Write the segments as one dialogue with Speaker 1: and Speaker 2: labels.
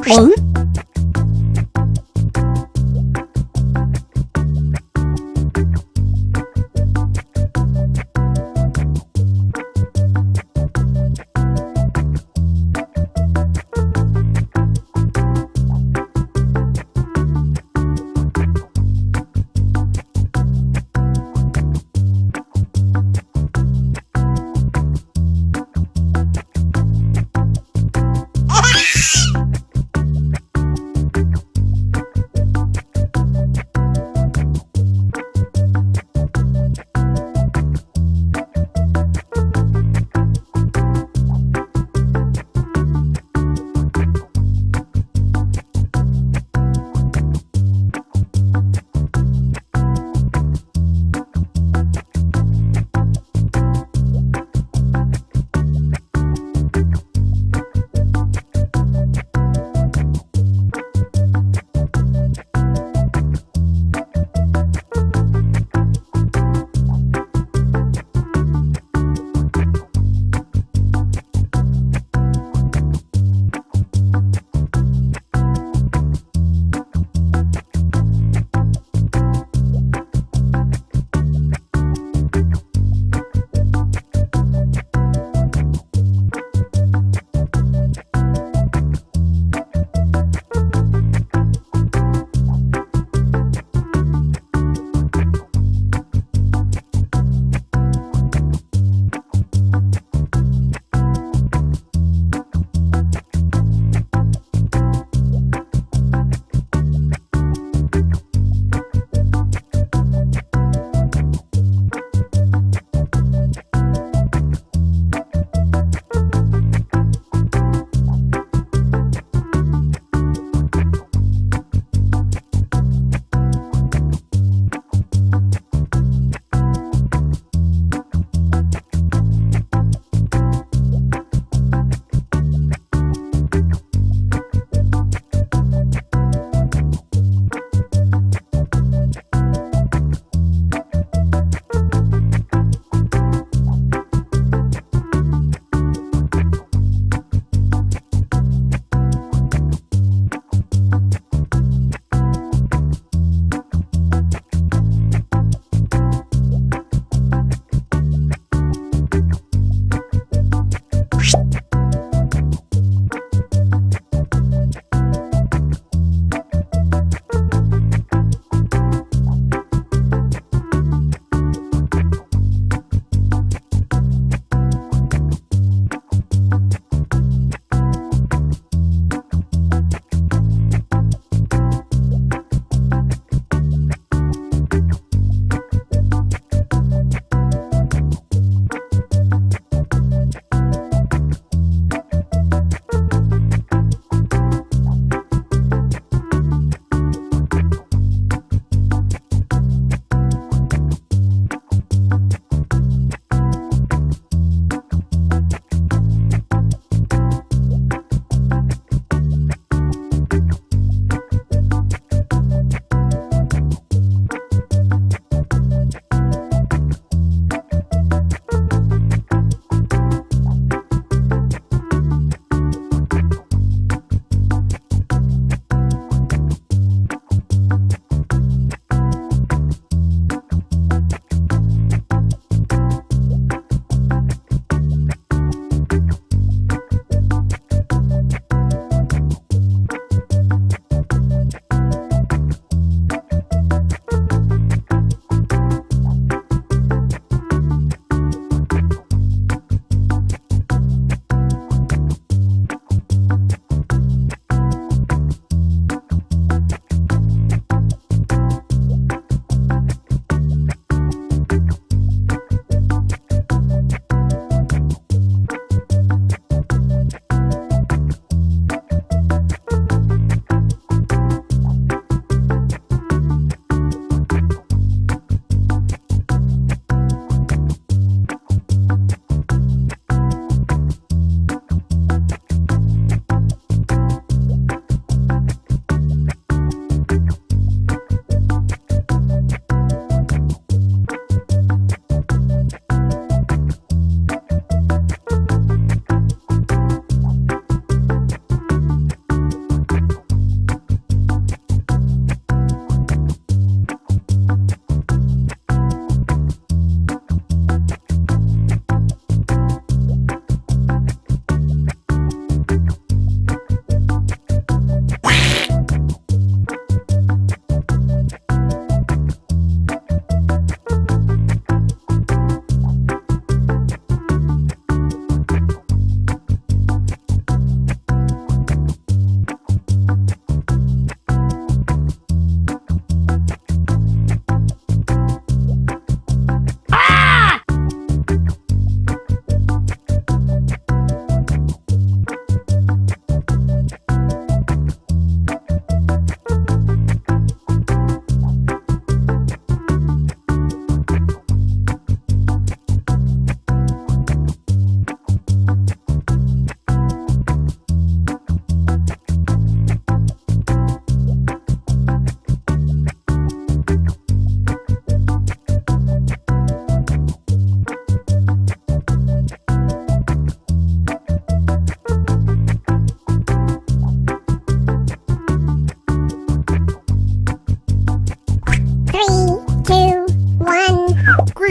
Speaker 1: Drost.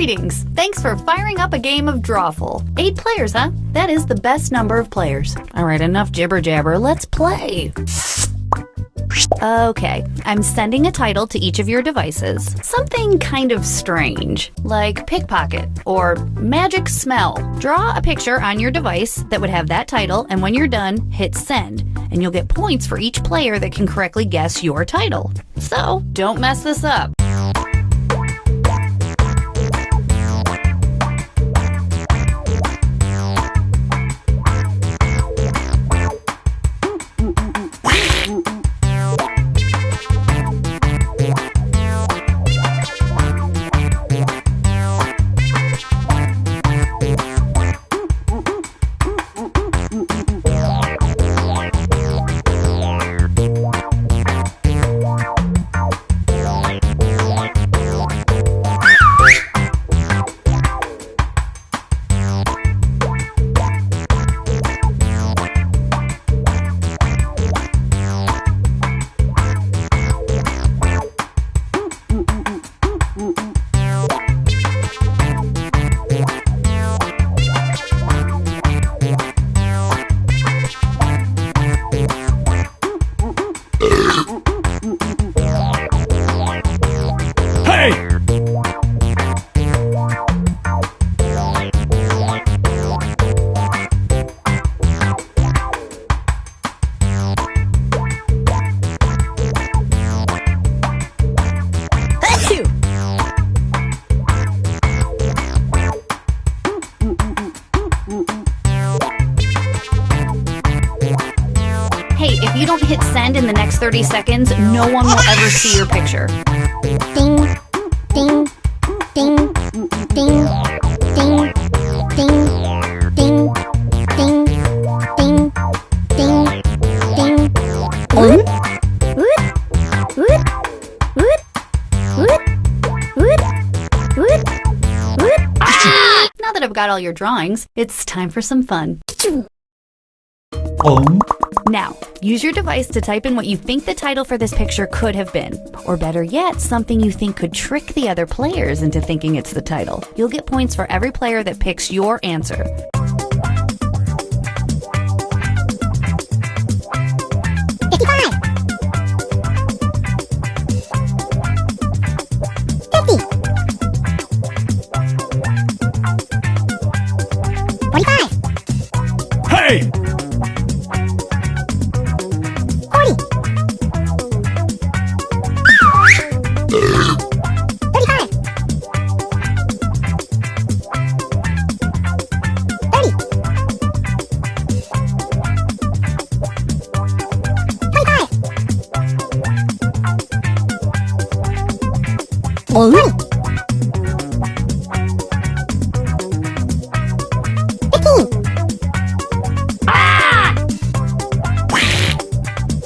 Speaker 1: Greetings! Thanks for firing up a game of Drawful. 8 players, huh? That is the best number of players. Alright, enough jibber-jabber, let's play! Okay, I'm sending a title to each of your devices. Something kind of strange, like pickpocket or magic smell. Draw a picture on your device that would have that title, and when you're done, hit send, and you'll get points for each player that can correctly guess your title. So, don't mess this up. Hey, if you don't hit send in the next 30 seconds, no one will ever see your picture.
Speaker 2: Ding, ding, ding, ding, ding, ding, ding, ding, ding, ding, ding. Woot, woot, woot, woot, woot, woot, woot, woot.
Speaker 1: Ah! Now that I've got all your drawings, it's time for some fun. Now, use your device to type in what you think the title for this picture could have been. Or better yet, something you think could trick the other players into thinking it's the title. You'll get points for every player that picks your answer.
Speaker 3: Hey!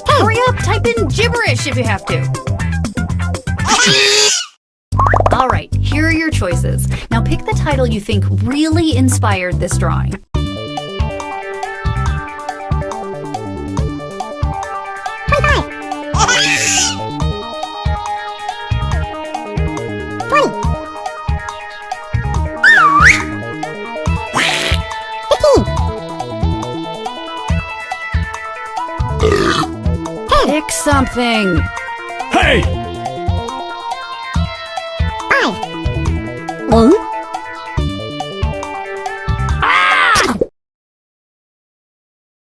Speaker 1: Hurry up, type in gibberish if you have to. Alright, here are your choices. Now pick the title you think really inspired this drawing. Pick something!
Speaker 3: Hey!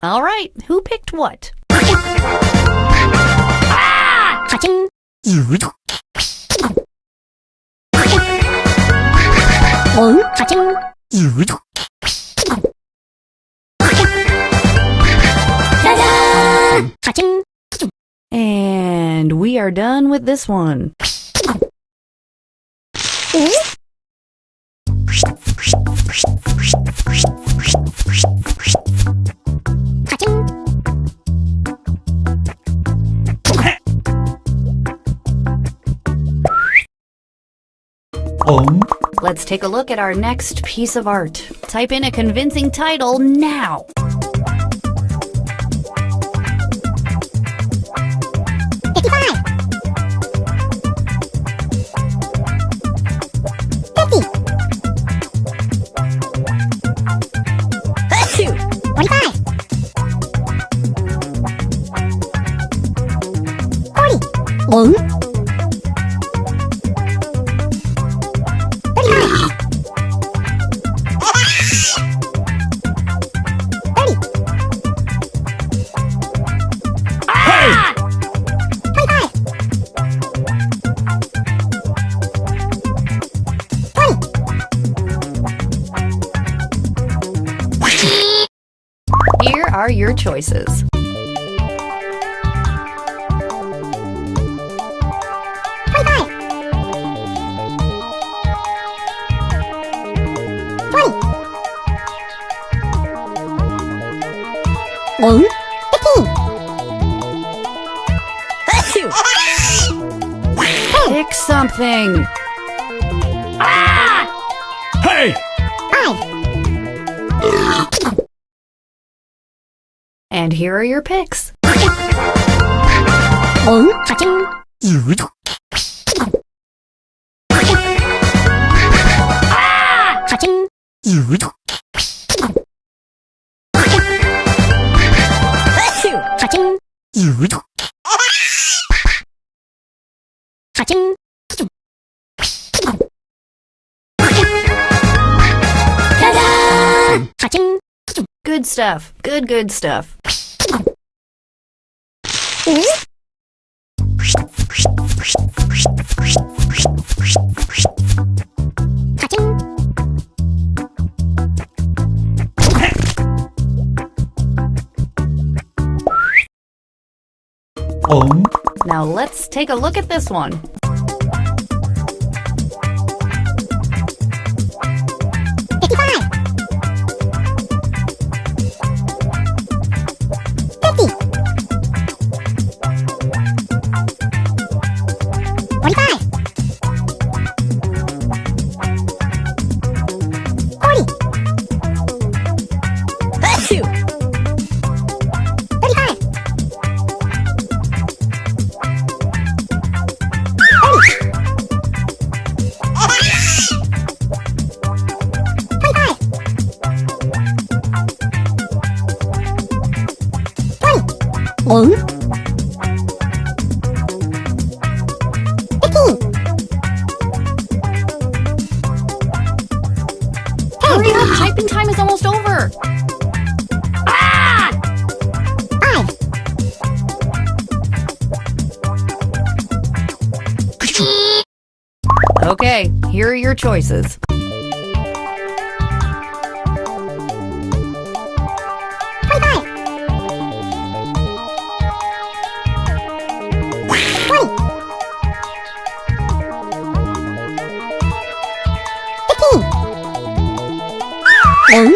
Speaker 1: All right, who picked what? And we are done with this one. Let's take a look at our next piece of art. Type in a convincing title now.
Speaker 2: One. 35.
Speaker 1: Here are your choices.
Speaker 2: 1. 15.
Speaker 1: Pick something.
Speaker 3: Hey!
Speaker 2: 5.
Speaker 1: And here are your picks.
Speaker 2: 1. Cha-ching. cha-ching. cha-ching. cha-ching. Ta-da! cha-ching.
Speaker 1: Good stuff. Good stuff.
Speaker 2: cha-ching.
Speaker 1: Now let's take a look at this one.
Speaker 2: 55. 50. 45. 40. 35. 1. 15.
Speaker 1: Hurry up, typing time is almost over.
Speaker 2: 5.
Speaker 1: Okay, here are your choices.
Speaker 2: 25. 20. 15. 1. 10.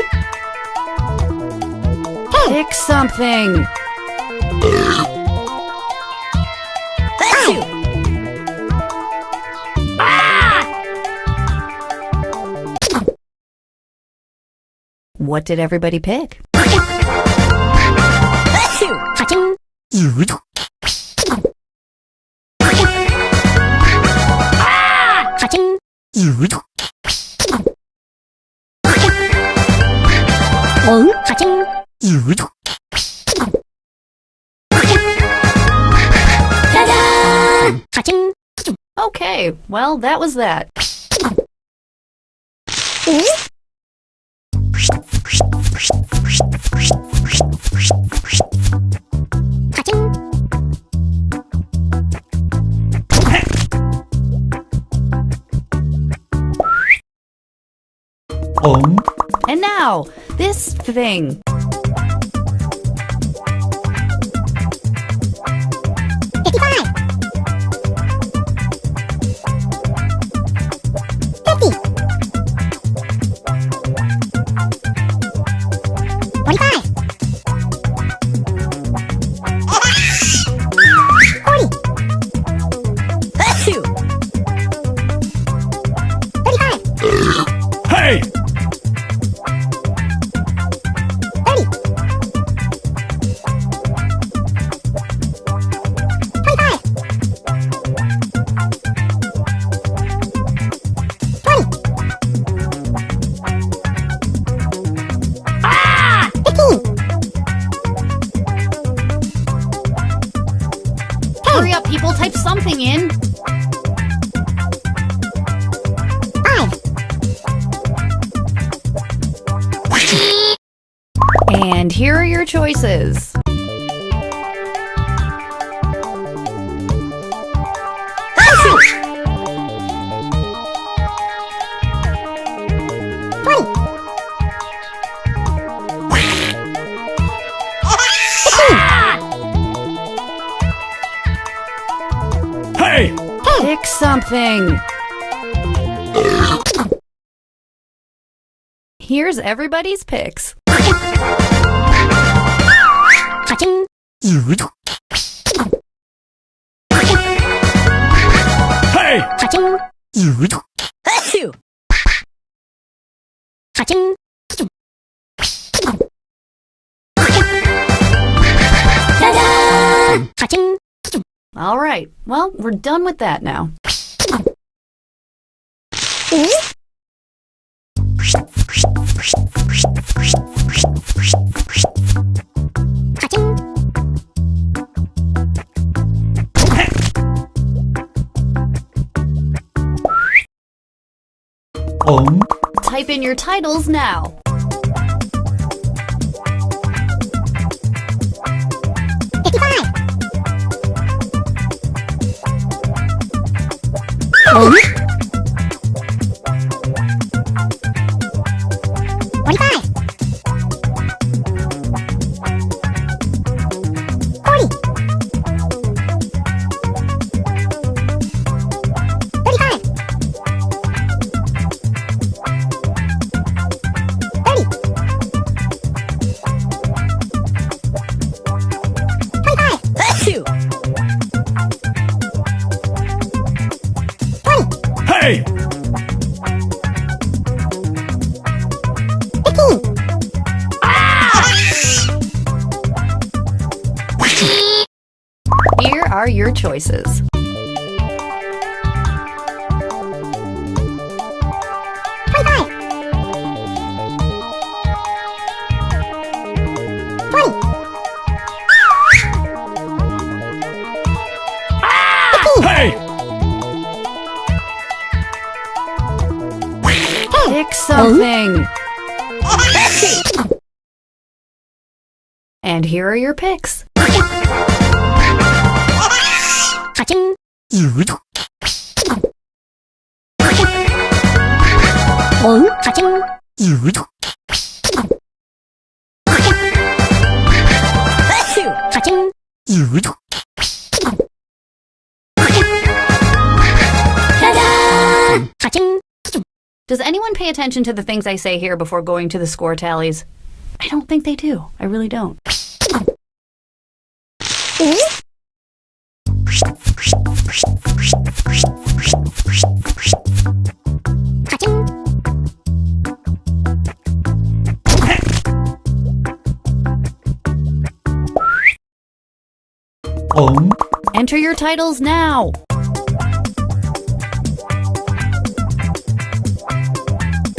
Speaker 1: Pick something.
Speaker 2: 5.
Speaker 1: What did everybody pick?
Speaker 2: cha-ching. cha-ching. 1. cha-ching. Ta-da! cha-ching.
Speaker 1: Okay, well, that was that.
Speaker 2: cha-ching.
Speaker 1: And now, this thing.
Speaker 2: 55. 50. 45. 40. 35.
Speaker 3: Hey!
Speaker 1: people type something in.
Speaker 2: 5.
Speaker 1: And here are your choices.
Speaker 3: Hey!
Speaker 1: Pick something. Here's everybody's picks.
Speaker 2: Cha-ching.
Speaker 3: Hey!
Speaker 2: Cha-ching. Cha-ching. Ta-da! Cha-ching.
Speaker 1: All right, well, we're done with that now.
Speaker 2: Cha-ching.
Speaker 1: Type in your titles now.
Speaker 3: Hey!
Speaker 2: 15.
Speaker 1: Here are your choices.
Speaker 2: 25. 20. 15.
Speaker 3: Hey!
Speaker 1: Pick something. And here are your picks.
Speaker 2: Cha-ching. Cha-ching. Cha-ching. Ta-da! Cha-ching.
Speaker 1: Does anyone pay attention to the things I say here before going to the score tallies? I don't think they do. I really don't.
Speaker 2: Cha-ching.
Speaker 1: Enter your titles now.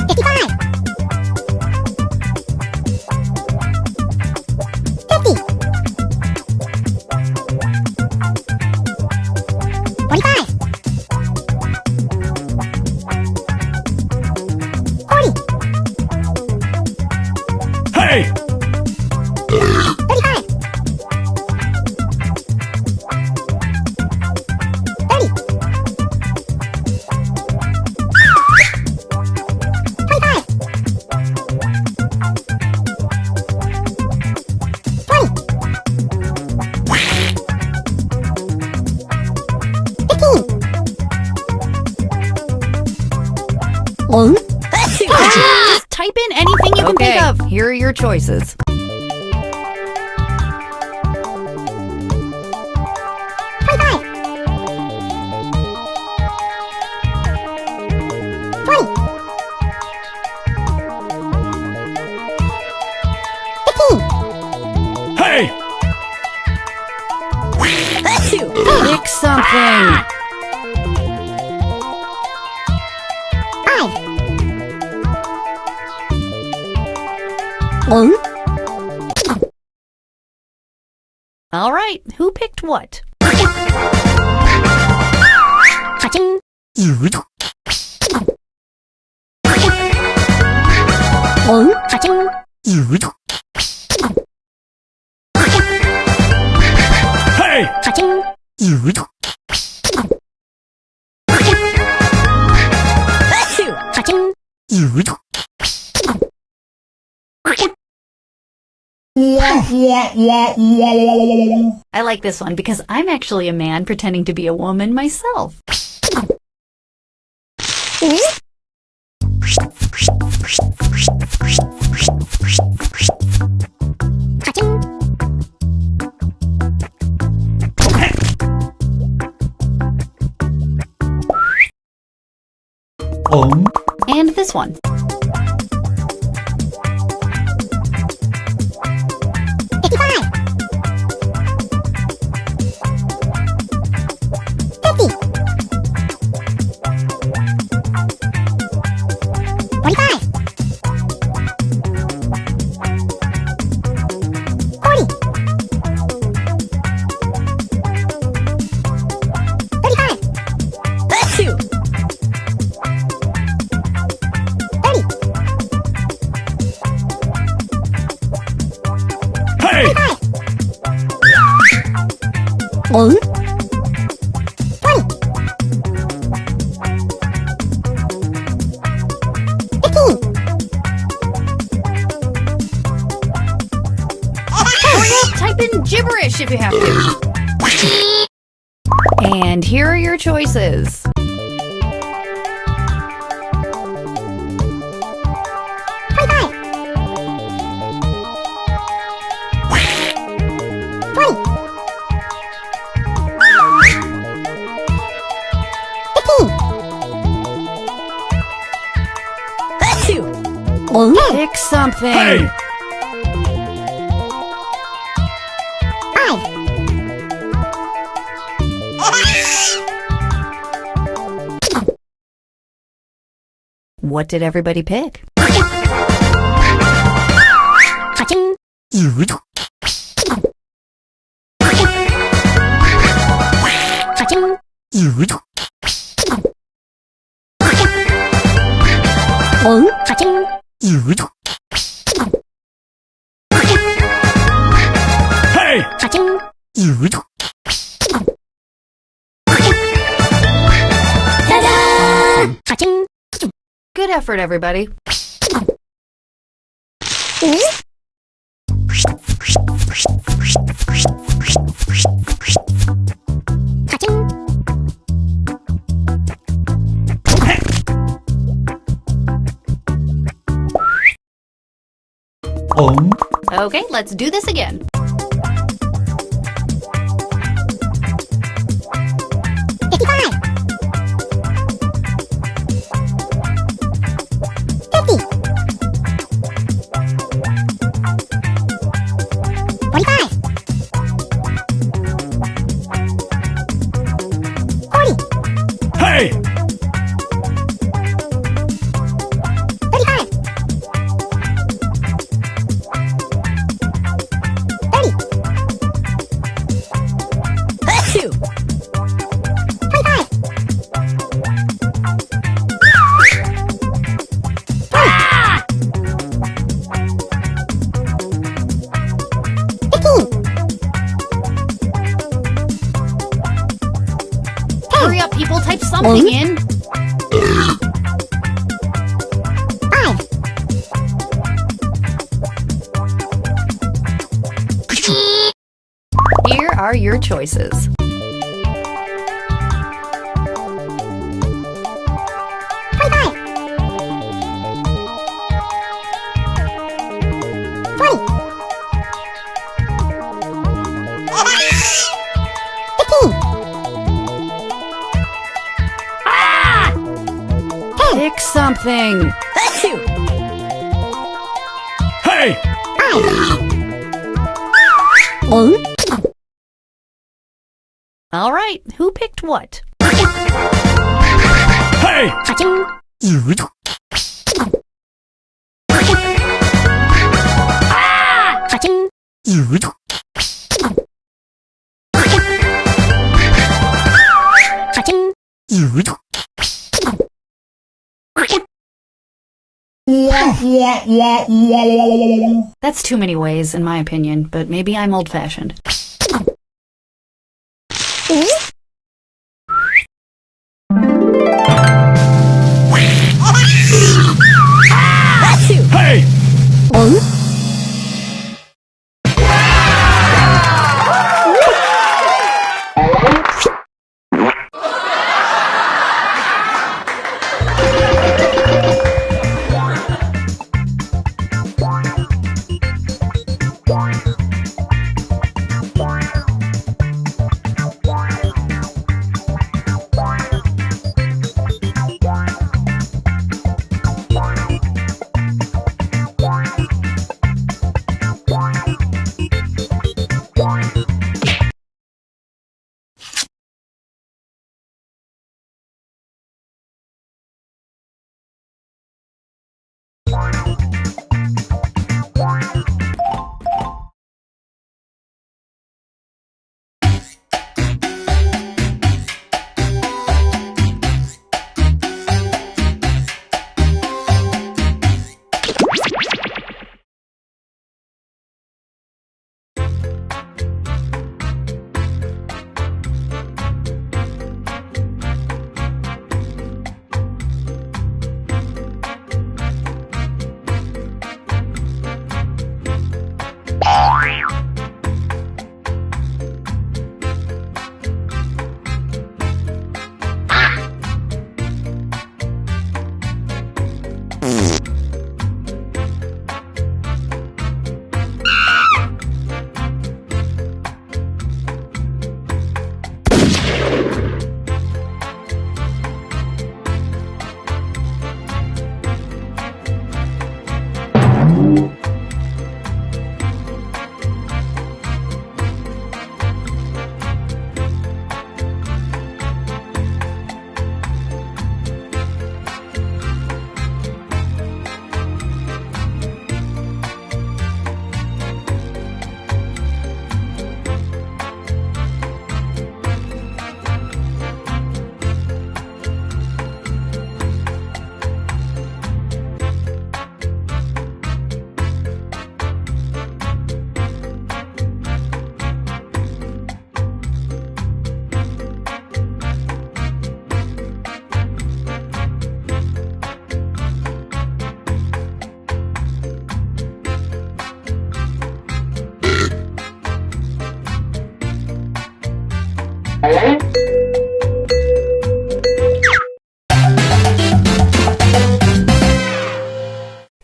Speaker 2: 55. 50. 45. 40.
Speaker 3: Hey!
Speaker 2: 35. 30. 25. 20. 15.
Speaker 1: Just type in anything you can think of. Here are your choices.
Speaker 2: 25. 20. 15.
Speaker 3: Hey!
Speaker 1: Pick something.
Speaker 2: 5.
Speaker 1: All right, who picked what?
Speaker 3: Hey!
Speaker 1: I like this one because I'm actually a man pretending to be a woman myself. And this one.
Speaker 3: Hey!
Speaker 1: Type in gibberish if you have to. And here are your choices. Pick something.
Speaker 3: Hey!
Speaker 1: What did everybody pick?
Speaker 3: Hey!
Speaker 1: Good effort, everybody. Okay, let's do this again.
Speaker 3: Hey!
Speaker 1: Hurry up, people, type something in. Here are your choices. Pick something.
Speaker 3: Hey!
Speaker 1: All right, who picked what?
Speaker 3: Hey!
Speaker 1: That's too many ways, in my opinion, but maybe I'm old-fashioned.
Speaker 3: Hey!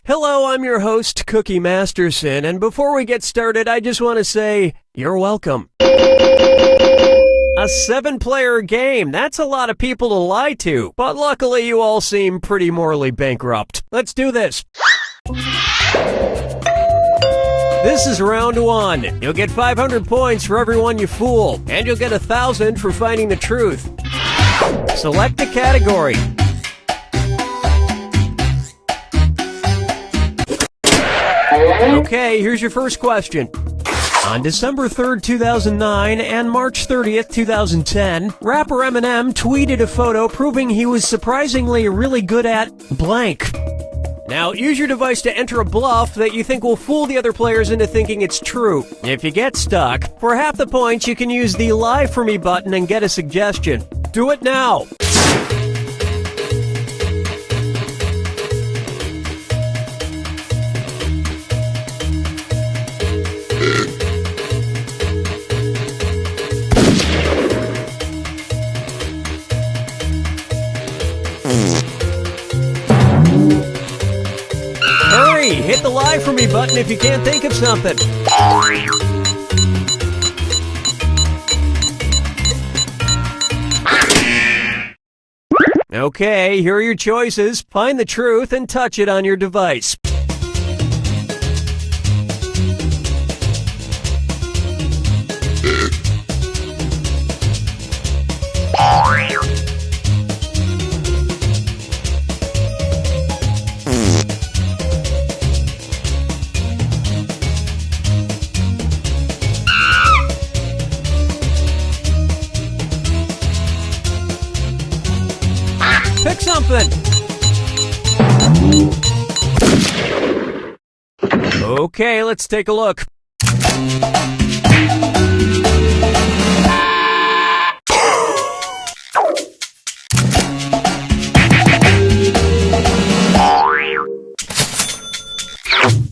Speaker 4: Hello, I'm your host, Cookie Masterson, and before we get started, I just want to say, you're welcome. A 7-player game, that's a lot of people to lie to, but luckily you all seem pretty morally bankrupt. Let's do this. This is round 1. You'll get 500 points for everyone you fool, and you'll get 1,000 for finding the truth. Select the category. Okay, here's your first question. On December 3rd, 2009 and March 30th, 2010, rapper Eminem tweeted a photo proving he was surprisingly really good at blank. Now, use your device to enter a bluff that you think will fool the other players into thinking it's true. If you get stuck, for half the points you can use the Lie For Me button and get a suggestion. Do it now! Hurry! Hit the Lie For Me button if you can't think of something. Okay, here are your choices. Find the truth and touch it on your device. Pick something. Okay, let's take a look.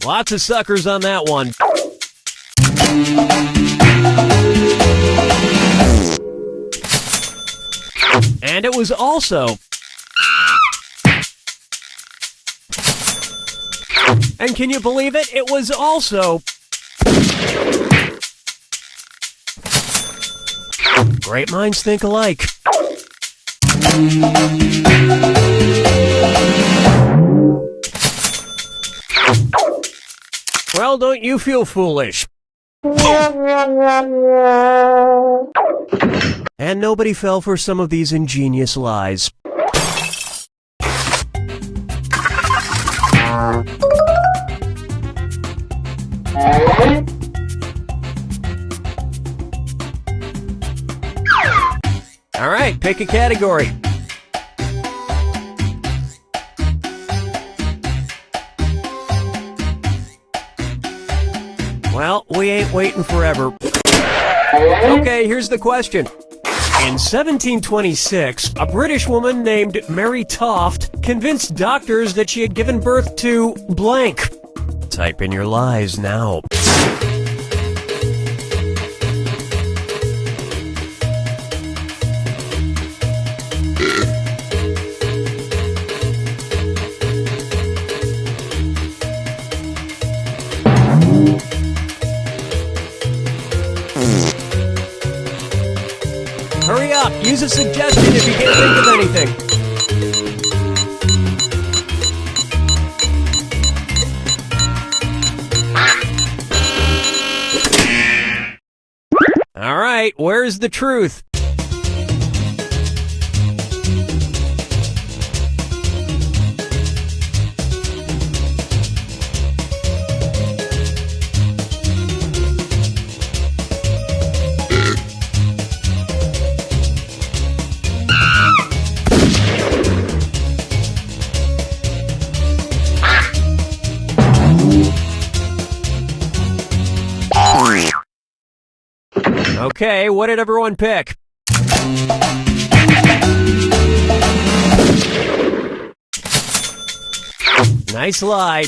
Speaker 4: Lots of suckers on that one. And it was also... And can you believe it? It was also... Great minds think alike. Well, don't you feel foolish. And nobody fell for some of these ingenious lies. All right, pick a category. Well, we ain't waiting forever. Okay, here's the question. In 1726, a British woman named Mary Toft convinced doctors that she had given birth to blank. Type in your lies now. Hurry up! Use a suggestion if you can't think of anything. All right, where's the truth? Okay, what did everyone pick? Nice lie.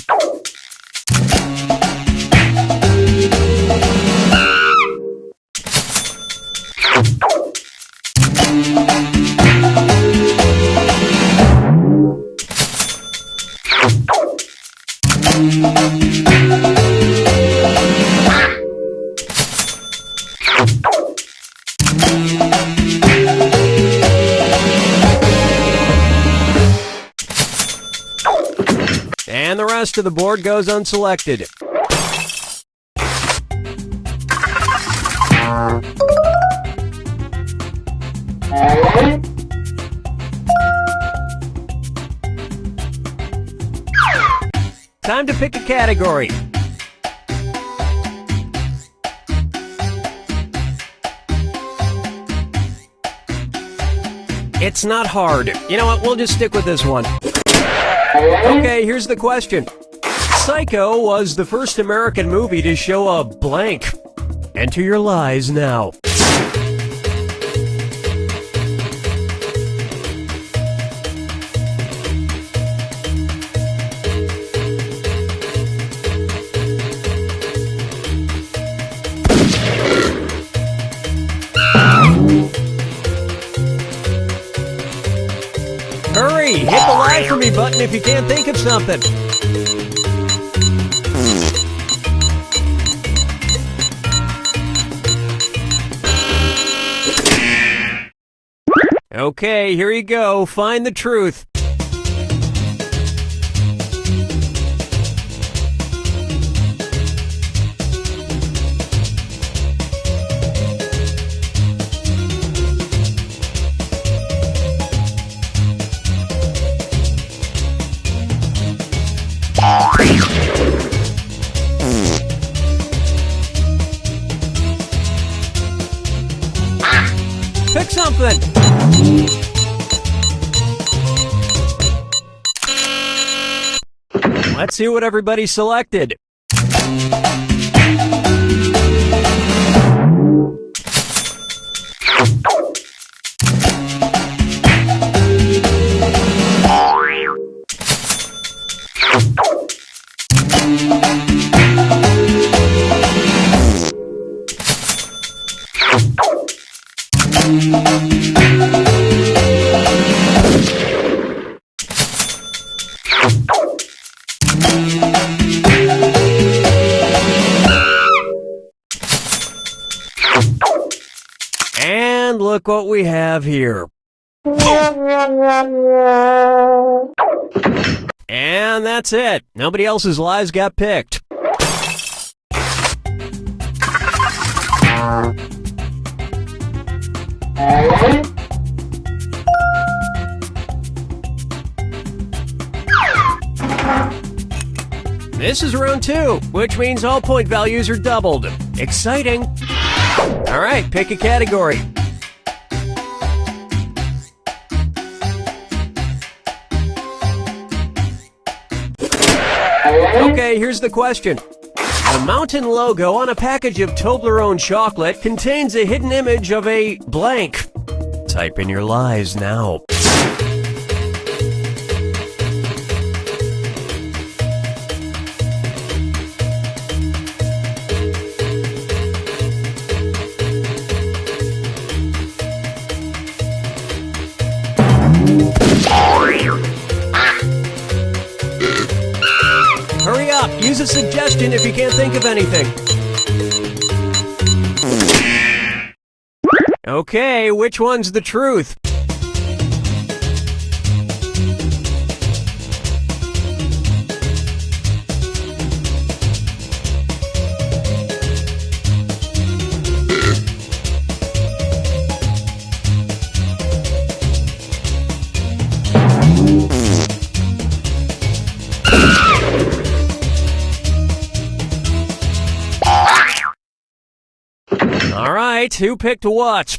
Speaker 4: And the rest of the board goes unselected. Time to pick a category. It's not hard. You know what? We'll just stick with this one. Okay, here's the question. Psycho was the first American movie to show a blank. Enter your lies now. Hurry! Hit the lie for me button if you can't think of something. Okay, here you go. Find the truth. Pick something. Let's see what everybody selected. And look what we have here. And that's it. Nobody else's lies got picked. This is round 2, which means all point values are doubled. Exciting. All right, pick a category. Okay, here's the question. The mountain logo on a package of Toblerone chocolate contains a hidden image of a blank. Type in your lies now. Hurry up! Use a suggestion if you can't think of anything. Okay, which one's the truth? All right, who picked what?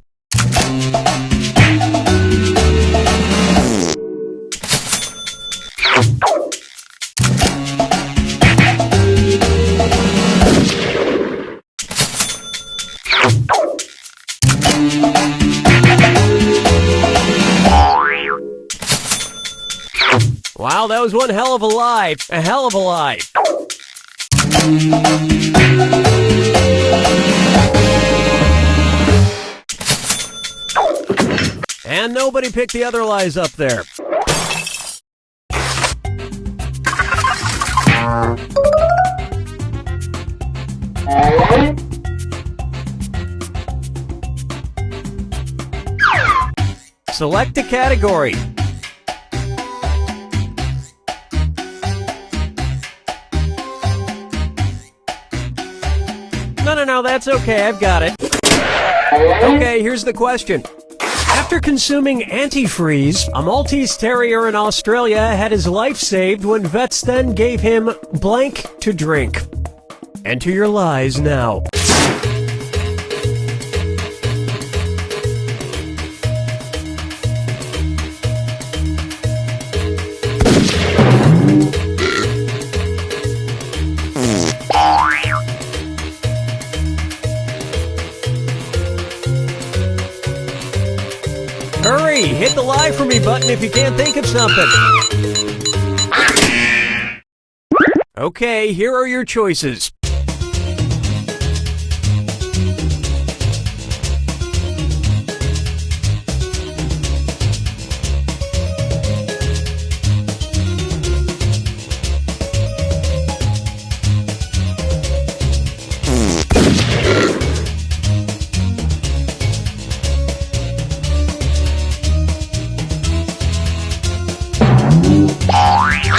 Speaker 4: Wow, that was one hell of a lie. A hell of a lie. And nobody picked the other lies up there. Select a category. No, that's okay, I've got it. Okay, here's the question. After consuming antifreeze, a Maltese Terrier in Australia had his life saved when vets then gave him blank to drink. Enter your lies now. Hurry! Hit the lie for me button if you can't think of something. Okay, here are your choices.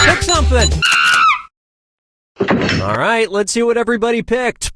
Speaker 4: Pick something! Alright, let's see what everybody picked.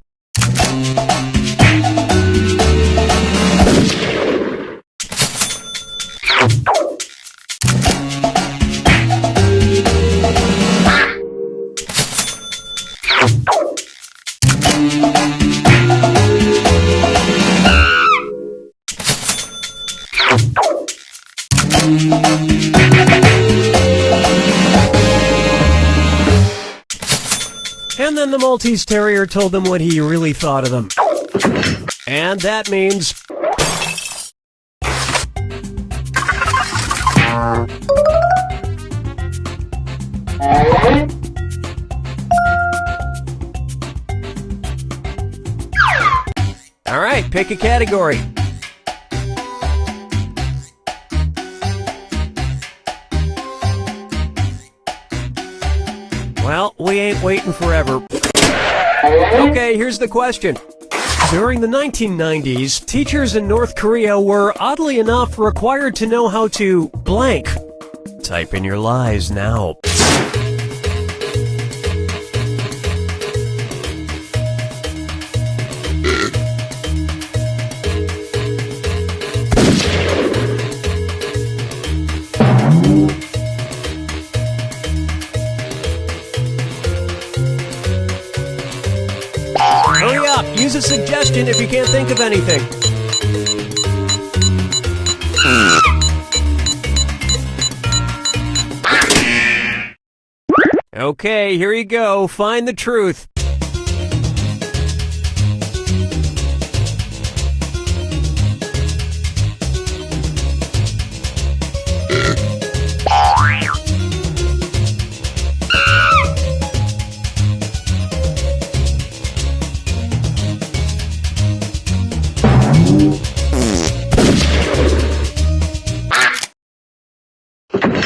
Speaker 4: And then the Maltese Terrier told them what he really thought of them. And that means... All right, pick a category. Well, we ain't waiting forever. Okay, here's the question. During the 1990s, teachers in North Korea were, oddly enough, required to know how to blank. Type in your lies now. Hurry up! Use a suggestion if you can't think of anything. Okay, here you go. Find the truth.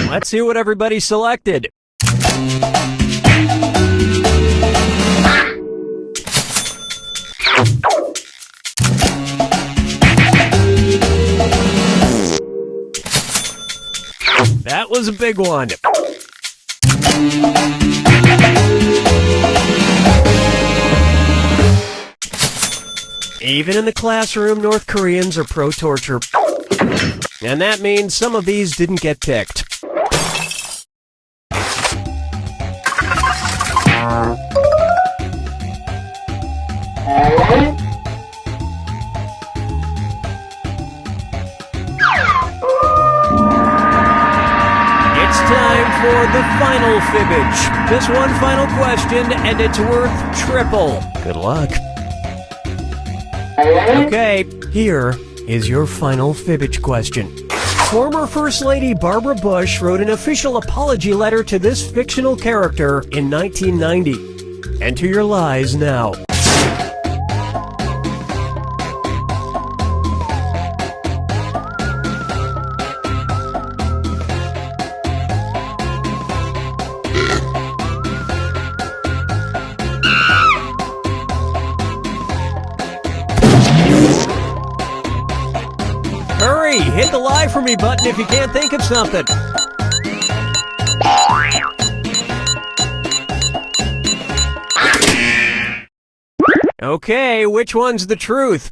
Speaker 4: Let's see what everybody selected. That was a big one. Even in the classroom, North Koreans are pro-torture. And that means some of these didn't get picked. It's time for the final fibbage. Just one final question, and it's worth triple. Good luck. Okay, here is your final fibbage question. Former First Lady Barbara Bush wrote an official apology letter to this fictional character in 1990. Enter your lies now. Hurry! Hit the lie for me button if you can't think of something. Okay, which one's the truth?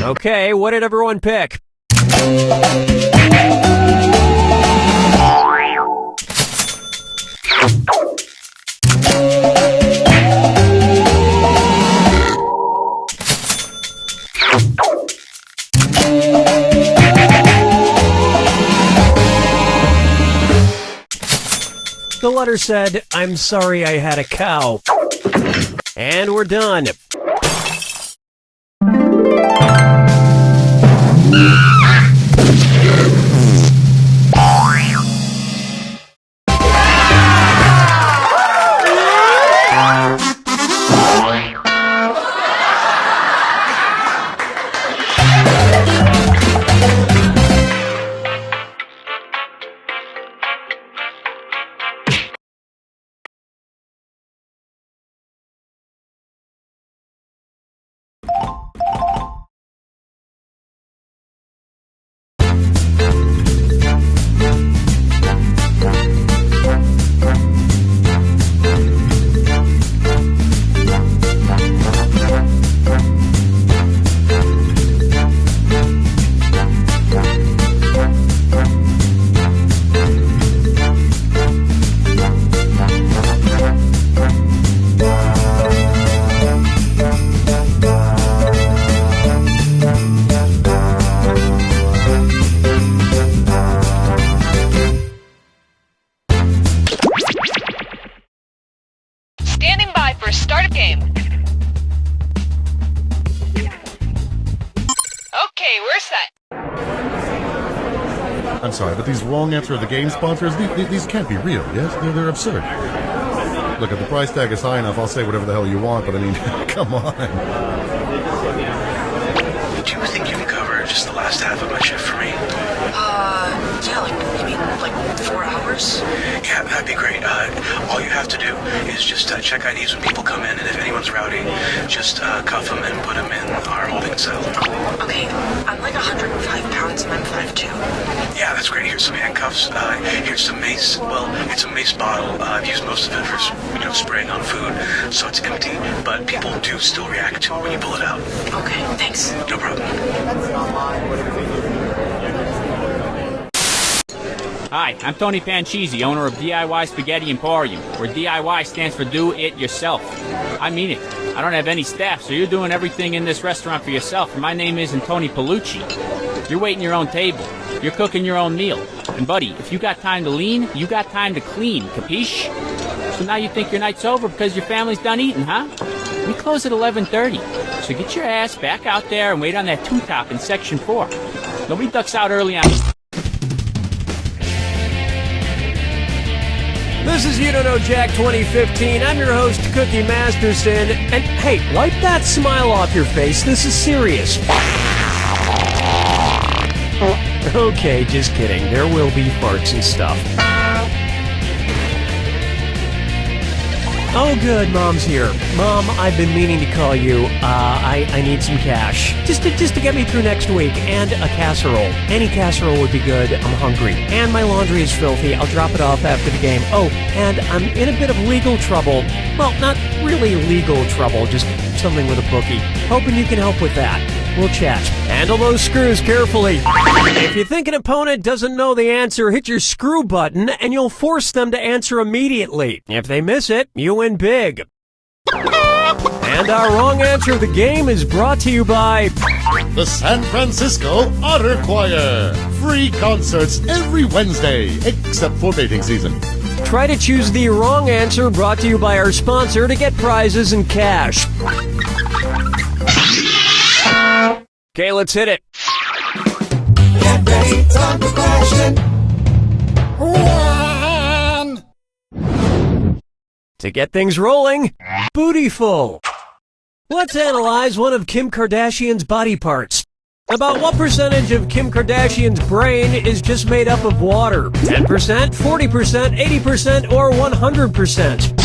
Speaker 4: Okay, what did everyone pick? The letter said, "I'm sorry I had a cow." And we're done.
Speaker 5: that.
Speaker 6: I'm sorry, but these wrong answer of the game sponsors, these can't be real, yes? They're absurd. Look, if the price tag is high enough, I'll say whatever the hell you want, but I mean, come on.
Speaker 7: Do you think you can cover just the last half of my shift for me?
Speaker 8: Yeah, you mean 4 hours?
Speaker 7: Yeah, that'd be great. All you have to do is just check IDs when people come in, and if anyone's rowdy, just cuff them and put them in our holding cell.
Speaker 8: Okay, I'm 105 pounds and I'm 5'2".
Speaker 7: Yeah, that's great. Here's some handcuffs. Here's some mace. Well, it's a mace bottle. I've used most of it for, spraying on food, so it's empty, but people do still react to it when you pull it out.
Speaker 8: Okay, thanks.
Speaker 7: No problem.
Speaker 9: Hi, I'm Tony Panchisi, owner of DIY Spaghetti Emporium, where DIY stands for Do It Yourself. I mean it. I don't have any staff, so you're doing everything in this restaurant for yourself, and my name isn't Tony Palucci. You're waiting your own table. You're cooking your own meal. And buddy, if you got time to lean, you got time to clean, capiche? So now you think your night's over because your family's done eating, huh? We close at 11:30, so get your ass back out there and wait on that two-top in Section 4. Nobody ducks out early on...
Speaker 4: This is You Don't Know Jack 2015. I'm your host, Cookie Masterson. And hey, wipe that smile off your face. This is serious. Okay, just kidding. There will be farts and stuff. Oh, good, Mom's here. Mom, I've been meaning to call you. I need some cash. Just to get me through next week. And a casserole. Any casserole would be good. I'm hungry. And my laundry is filthy. I'll drop it off after the game. Oh, and I'm in a bit of legal trouble. Well, not really legal trouble, just something with a bookie. Hoping you can help with that. We'll chat. Handle those screws carefully. If you think an opponent doesn't know the answer, hit your screw button and you'll force them to answer immediately. If they miss it, you win big. And our wrong answer of the game is brought to you by
Speaker 6: The San Francisco Otter Choir. Free concerts every Wednesday, except for mating season.
Speaker 4: Try to choose the wrong answer, brought to you by our sponsor, to get prizes and cash. Okay, let's hit it.
Speaker 10: Get ready, time for question. 1.
Speaker 4: To get things rolling, Bootyful. Let's analyze one of Kim Kardashian's body parts. About what percentage of Kim Kardashian's brain is just made up of water? 10%, 40%, 80%, or 100%?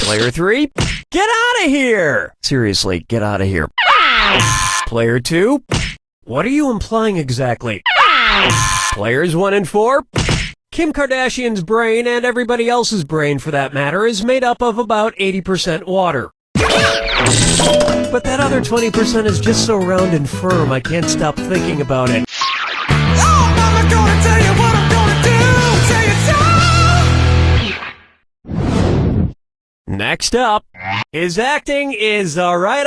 Speaker 4: Player 3, get out of here! Seriously, get out of here. Player 2, what are you implying exactly? Players 1 and 4, Kim Kardashian's brain, and everybody else's brain for that matter, is made up of about 80% water. But that other 20% is just so round and firm, I can't stop thinking about it.
Speaker 10: Oh, Mama, gonna tell you what I'm gonna do. Tell you so.
Speaker 4: Next up, his acting is alright.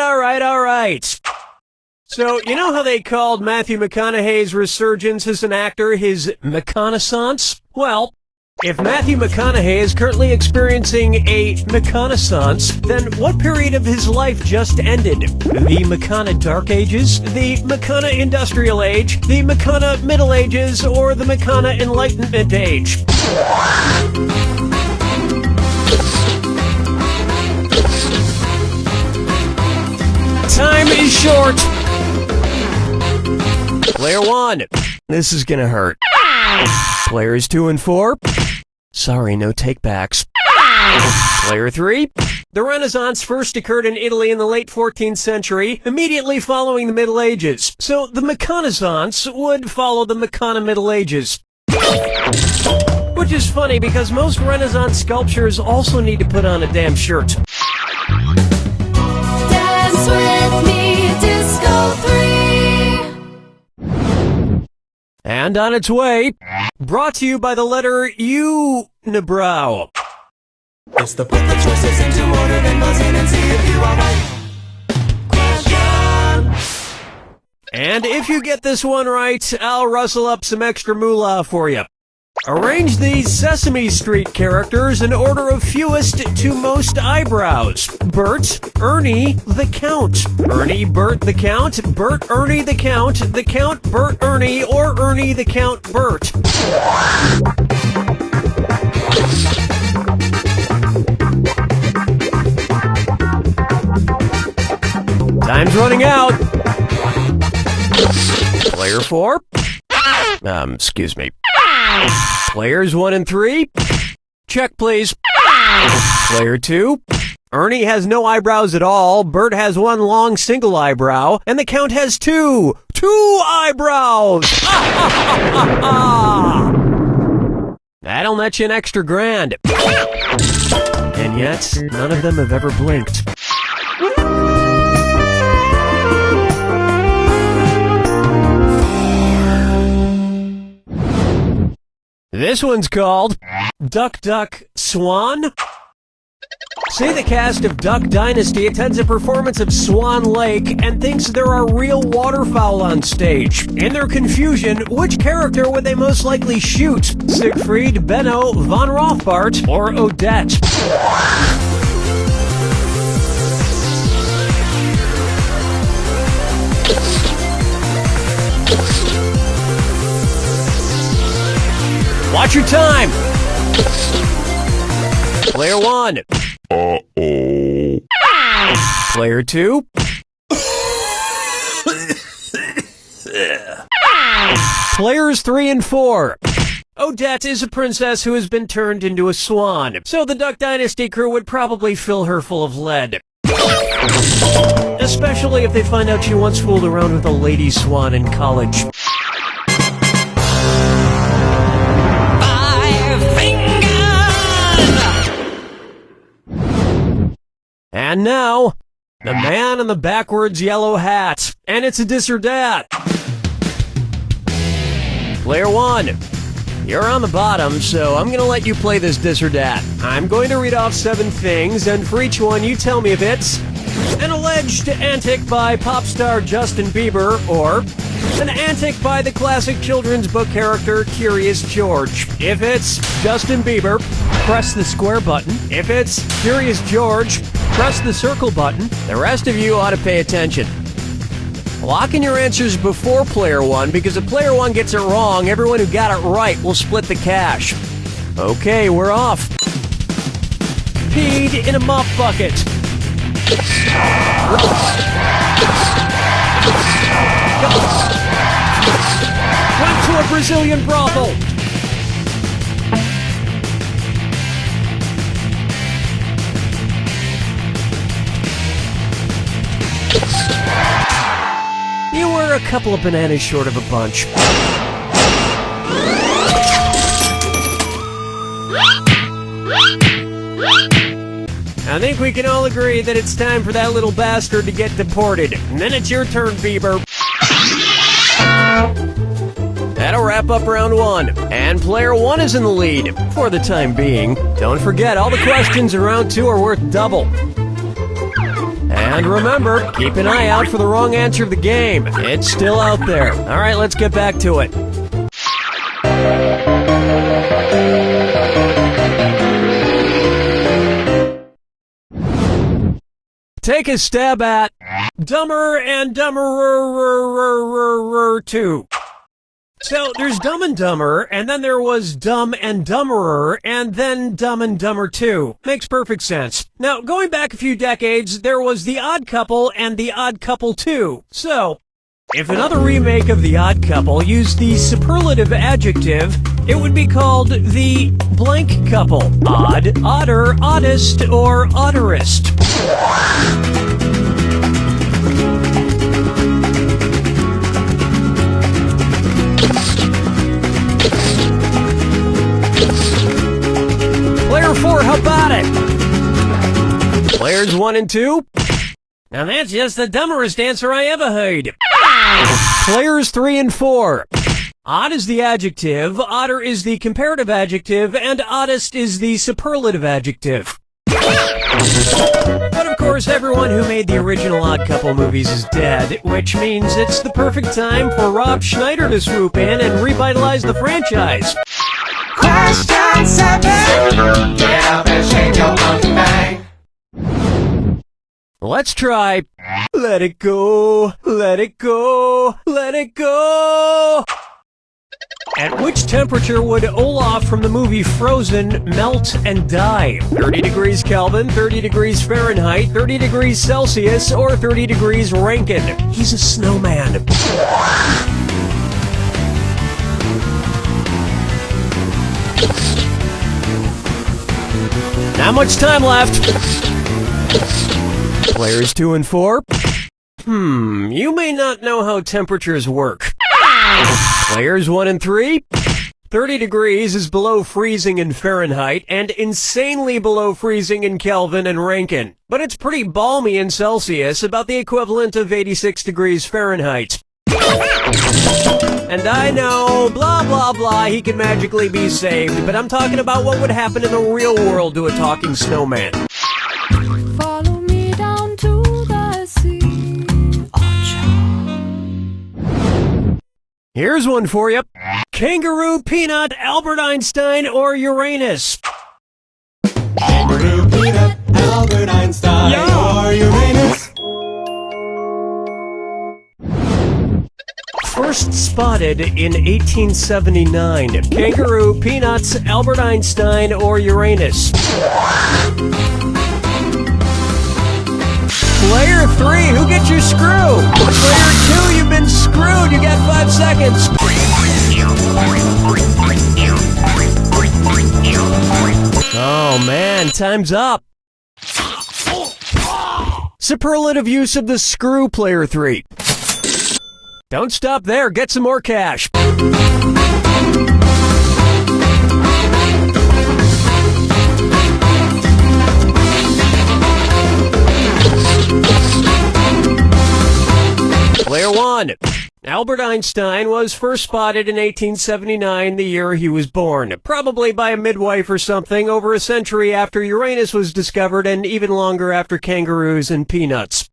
Speaker 4: So, you know how they called Matthew McConaughey's resurgence as an actor his McConaissance? Well, if Matthew McConaughey is currently experiencing a McConaissance, then what period of his life just ended? The McCona Dark Ages? The McCona Industrial Age? The McCona Middle Ages? Or the McCona Enlightenment Age? Time is short. Player 1, this is gonna hurt. Players 2 and 4, sorry, no takebacks. Player 3, the Renaissance first occurred in Italy in the late 14th century, immediately following the Middle Ages. So the McConaissance would follow the McCona Middle Ages. Which is funny because most Renaissance sculptures also need to put on a damn shirt.
Speaker 10: Dance with me, Disco 3.
Speaker 4: And on its way, brought to you by the letter Unibrow.
Speaker 10: It's the put the choices into order, then buzz in and see if you are right. Question.
Speaker 4: And if you get this one right, I'll rustle up some extra moolah for you. Arrange these Sesame Street characters in order of fewest to most eyebrows. Bert, Ernie, the Count. Ernie, Bert, the Count. Bert, Ernie, the Count. The Count, Bert, Ernie, or Ernie, the Count, Bert. Time's running out. Player 4. Excuse me. Players 1 and 3. Check, please. Player 2. Ernie has no eyebrows at all. Bert has one long single eyebrow. And the Count has two. 2 eyebrows! That'll net you an extra grand. And yet, none of them have ever blinked. This one's called Duck, Duck, Swan. Say the cast of Duck Dynasty attends a performance of Swan Lake and thinks there are real waterfowl on stage. In their confusion, which character would they most likely shoot? Siegfried, Benno, Von Rothbart, or Odette? Watch your time! Player 1. Uh-oh. Player 2. Players 3 and 4. Odette is a princess who has been turned into a swan, so the Duck Dynasty crew would probably fill her full of lead. Especially if they find out she once fooled around with a lady swan in college. And now, the man in the backwards yellow hat. And it's a dis or dat. Player 1, you're on the bottom, so I'm going to let you play this dis or dat. I'm going to read off 7 things, and for each one, you tell me if it's an alleged antic by pop star Justin Bieber, or an antic by the classic children's book character Curious George. If it's Justin Bieber, press the square button. If it's Curious George, press the circle button. The rest of you ought to pay attention. Lock in your answers before player 1, because if player 1 gets it wrong, everyone who got it right will split the cash. Okay, we're off. Peed in a mop bucket. Went to a Brazilian brothel. You were a couple of bananas short of a bunch. I think we can all agree that it's time for that little bastard to get deported. And then it's your turn, Bieber. That'll wrap up round 1. And player 1 is in the lead, for the time being. Don't forget, all the questions in round 2 are worth double. And remember, keep an eye out for the wrong answer of the game. It's still out there. All right, let's get back to it. Take a stab at Dumber and Dumberer 2. So, there's Dumb and Dumber, and then there was Dumb and Dumberer, and then Dumb and Dumber 2. Makes perfect sense. Now, going back a few decades, there was The Odd Couple and The Odd Couple 2. So, if another remake of The Odd Couple used the superlative adjective, it would be called The Blank Couple. Odd, odder, oddest, or odderest. Player 4, how about it? Players 1 and 2? Now that's just the dumberest answer I ever heard. Players 3 and 4. Odd is the adjective, odder is the comparative adjective, and oddest is the superlative adjective. But of course, everyone who made the original Odd Couple movies is dead, which means it's the perfect time for Rob Schneider to swoop in and revitalize the franchise.
Speaker 10: Question 7. Get up and shake your monkey bang.
Speaker 4: Let's try. Let it go, let it go, let it go. At which temperature would Olaf from the movie Frozen melt and die? 30 degrees Kelvin, 30 degrees Fahrenheit, 30 degrees Celsius, or 30 degrees Rankine? He's a snowman. Not much time left. Players 2 and 4. You may not know how temperatures work. Players 1 and 3. 30 degrees is below freezing in Fahrenheit and insanely below freezing in Kelvin and Rankine. But it's pretty balmy in Celsius, about the equivalent of 86 degrees Fahrenheit. And I know, blah, blah, blah, he can magically be saved, but I'm talking about what would happen in the real world to a talking snowman.
Speaker 5: Follow me down to the sea.
Speaker 4: Here's one for you. Kangaroo, Peanut, Albert Einstein, or Uranus?
Speaker 10: Kangaroo, Peanut, Albert Einstein, or Uranus.
Speaker 4: First spotted in 1879. Kangaroo, Peanuts, Albert Einstein, or Uranus? Player 3, who gets your screw? Player 2, you've been screwed. You got 5 seconds. Oh man, time's up. Superlative use of the screw, Player 3. Don't stop there, get some more cash. Player 1. Albert Einstein was first spotted in 1879, the year he was born. Probably by a midwife or something, over a century after Uranus was discovered and even longer after kangaroos and peanuts.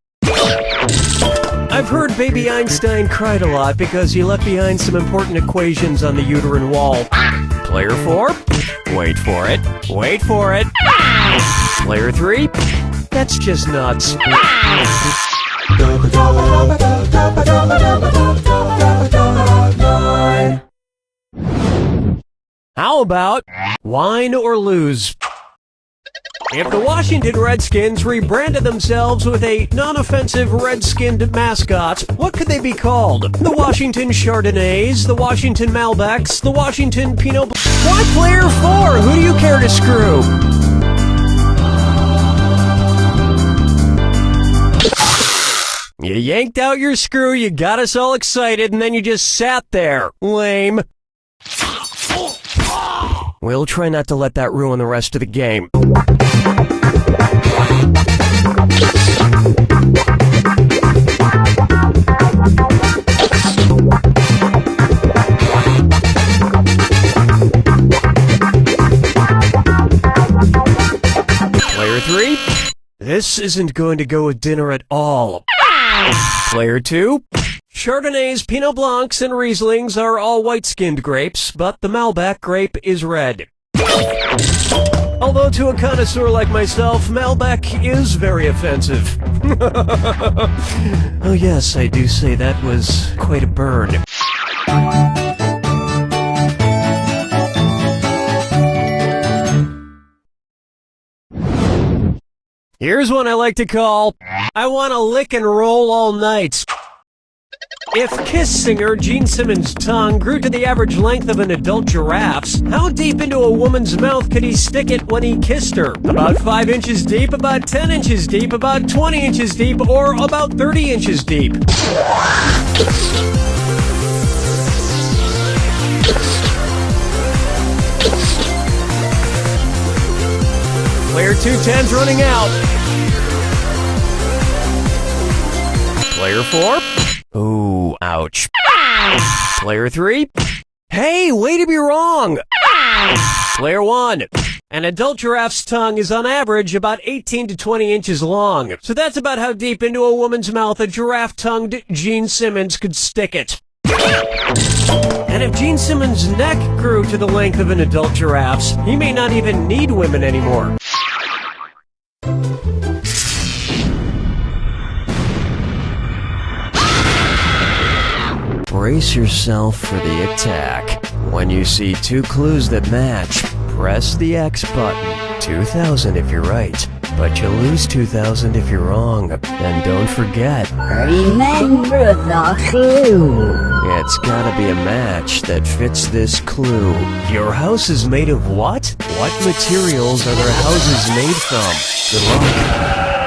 Speaker 4: I've heard baby Einstein cried a lot because he left behind some important equations on the uterine wall. Player 4. Wait for it. Wait for it. Player 3. That's just nuts. How about wine or lose? If the Washington Redskins rebranded themselves with a non-offensive red-skinned mascot, what could they be called? The Washington Chardonnays, the Washington Malbecs, the Washington Pinot Blanc. Why Player 4? Who do you care to screw? You yanked out your screw, you got us all excited, and then you just sat there. Lame. We'll try not to let that ruin the rest of the game. Player 3, this isn't going to go with dinner at all. Player 2, Chardonnays, Pinot Blancs, and Rieslings are all white-skinned grapes, but the Malbec grape is red. Although to a connoisseur like myself, Malbec is very offensive. Oh yes, I do say that was quite a burn. Here's one I like to call, I want to lick and roll all night. If Kiss singer Gene Simmons' tongue grew to the average length of an adult giraffe's, how deep into a woman's mouth could he stick it when he kissed her? About 5 inches deep, about 10 inches deep, about 20 inches deep, or about 30 inches deep? Player 210's running out. Player 4? Ooh, ouch. Player 3? Hey, way to be wrong! Player 1. An adult giraffe's tongue is on average about 18 to 20 inches long. So that's about how deep into a woman's mouth a giraffe-tongued Gene Simmons could stick it. And if Gene Simmons' neck grew to the length of an adult giraffe's, he may not even need women anymore. Brace yourself for the attack. When you see two clues that match, press the X button. 2,000 if you're right, but you lose 2,000 if you're wrong. And don't forget,
Speaker 2: Remember the clue.
Speaker 4: it's gotta be a match that fits this clue. Your house is made of what? What materials are their houses made from? Good luck.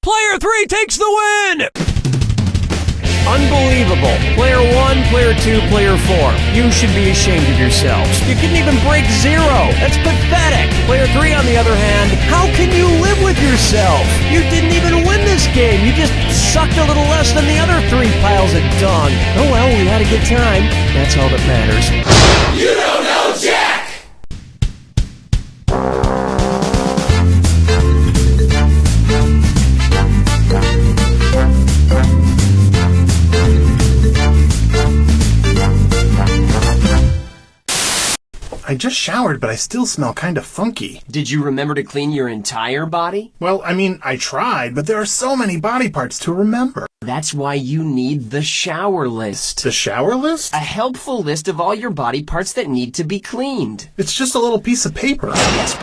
Speaker 4: Player 3 takes the win! Unbelievable. Player 1, Player 2, Player 4. You should be ashamed of yourselves. You couldn't even break 0. That's pathetic. Player 3, on the other hand, how can you live with yourself? You didn't even win this game. You just sucked a little less than the other 3 piles of dung. Oh well, we had a good time. That's all that matters.
Speaker 10: You don't know Jack!
Speaker 11: I just showered, but I still smell kind of funky.
Speaker 12: Did you remember to clean your entire body?
Speaker 11: Well, I mean, I tried, but there are so many body parts to remember.
Speaker 12: That's why you need the shower list.
Speaker 11: The shower list?
Speaker 12: A helpful list of all your body parts that need to be cleaned.
Speaker 11: It's just a little piece of paper.
Speaker 12: Yes.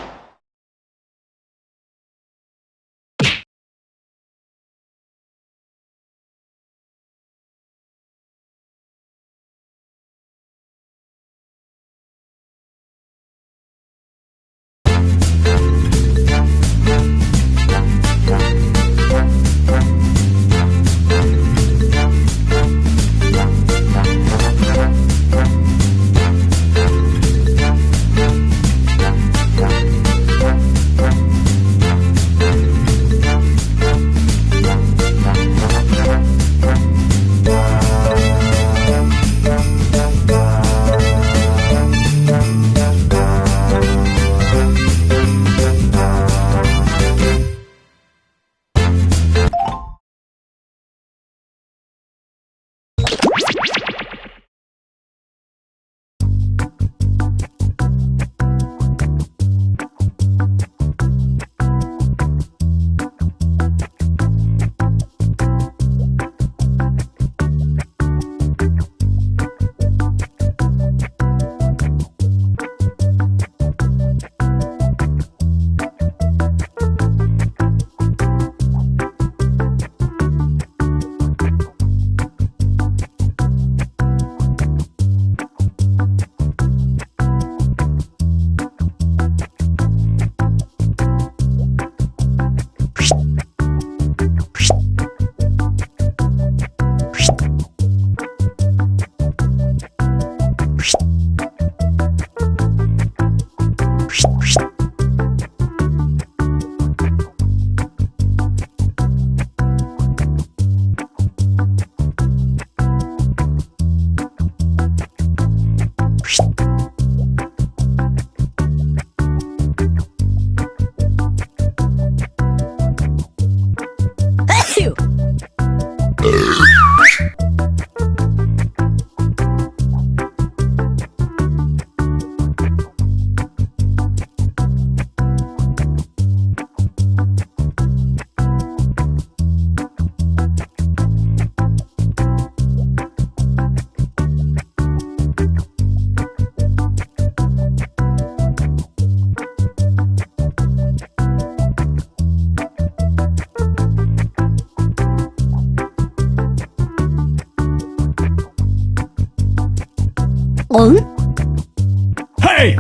Speaker 3: Hey!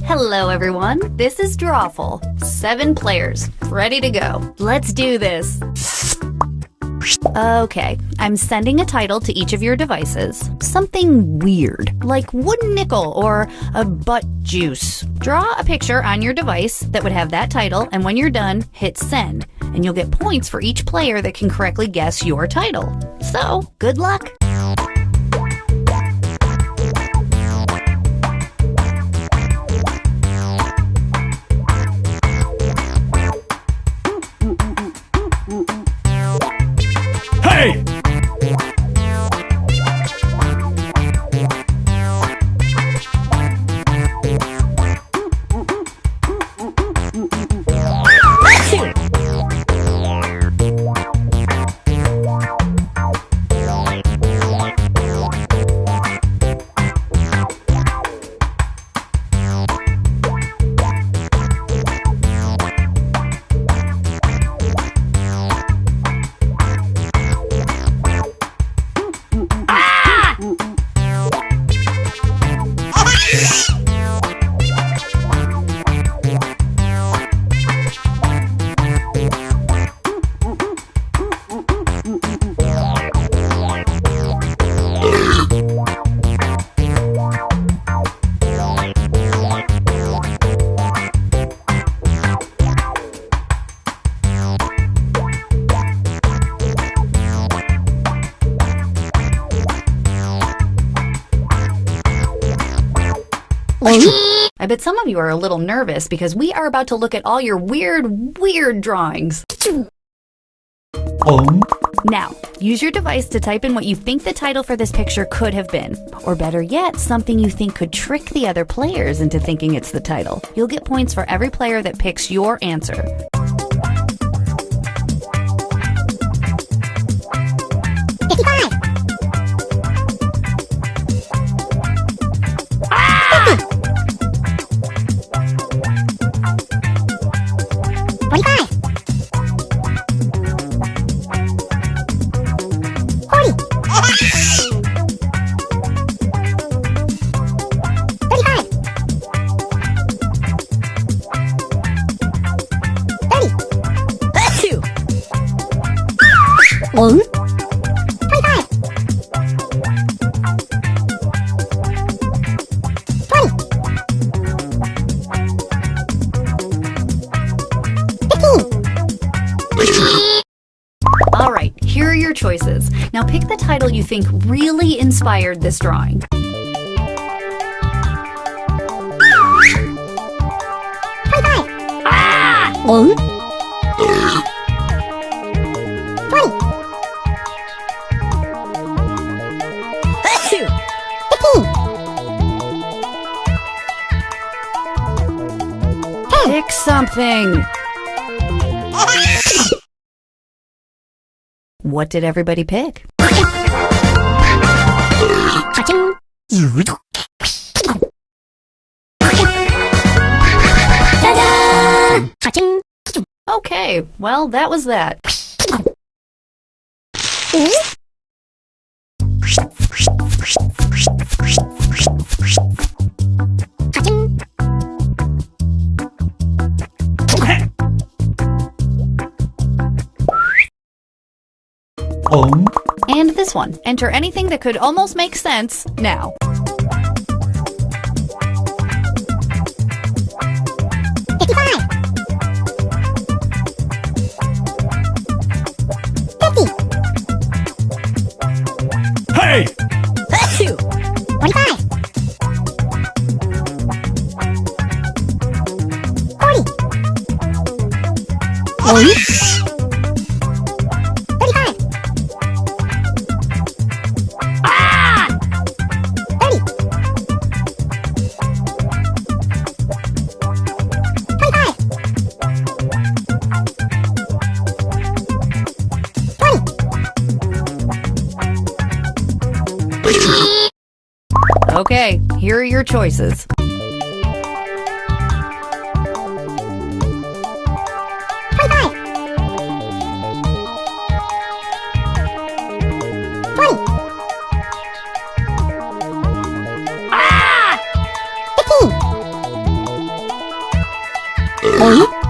Speaker 1: Hello, everyone. This is Drawful. 7 players, ready to go. Let's do this. Okay, I'm sending a title to each of your devices. Something weird, like wooden nickel or a butt juice. Draw a picture on your device that would have that title, and when you're done, hit send. And you'll get points for each player that can correctly guess your title. So, good luck.
Speaker 3: Hey!
Speaker 1: I bet some of you are a little nervous because we are about to look at all your weird drawings. Now, use your device to type in what you think the title for this picture could have been. Or better yet, something you think could trick the other players into thinking it's the title. You'll get points for every player that picks your answer. Alright, here are your choices. Now pick the title you think really inspired this drawing. Pick something! What did everybody pick? Okay, well, that was that. And this one. Enter anything that could almost make sense now.
Speaker 3: Hey!
Speaker 2: 45. 40. 35. 30. 25. 20.
Speaker 1: Okay, here are your choices.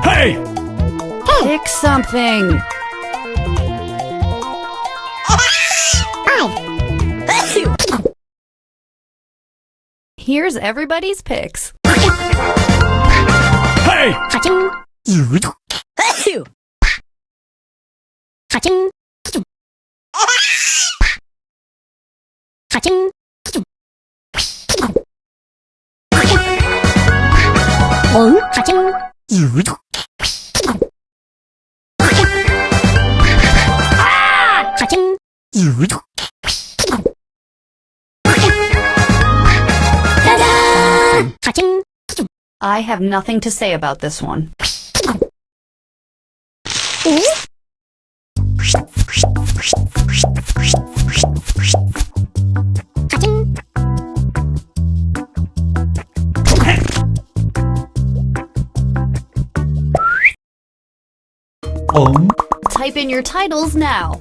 Speaker 3: Hey!
Speaker 1: Pick something.
Speaker 2: 5.
Speaker 1: Here's everybody's picks.
Speaker 3: Hey!
Speaker 2: Ka-ching. Ka-ching. Ka-ching. Ka-ching. Ka-ching. Ta-da! Ka-ching.
Speaker 1: I have nothing to say about this one.
Speaker 2: Ka-ching.
Speaker 1: Type in your titles now.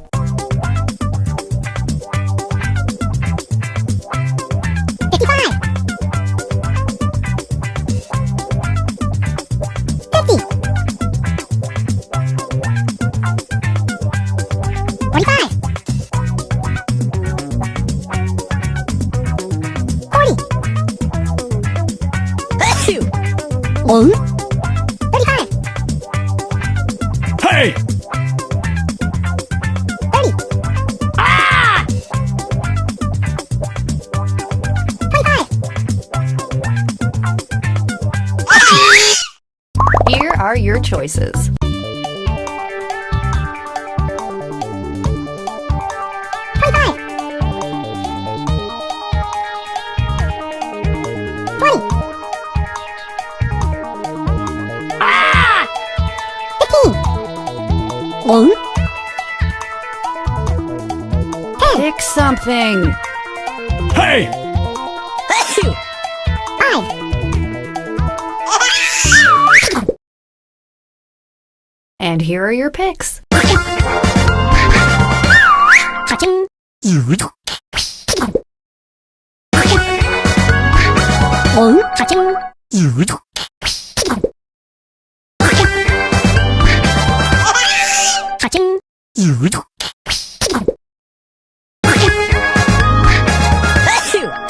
Speaker 2: 55. 50. 45. 40. 35.
Speaker 3: Hey!
Speaker 2: 30. 25.
Speaker 1: Here are your choices.
Speaker 2: 25. 20. 15. 10.
Speaker 1: Pick something.
Speaker 3: Hey!
Speaker 2: 5.
Speaker 1: And here are your picks.
Speaker 2: Ka-ching. Ka-ching.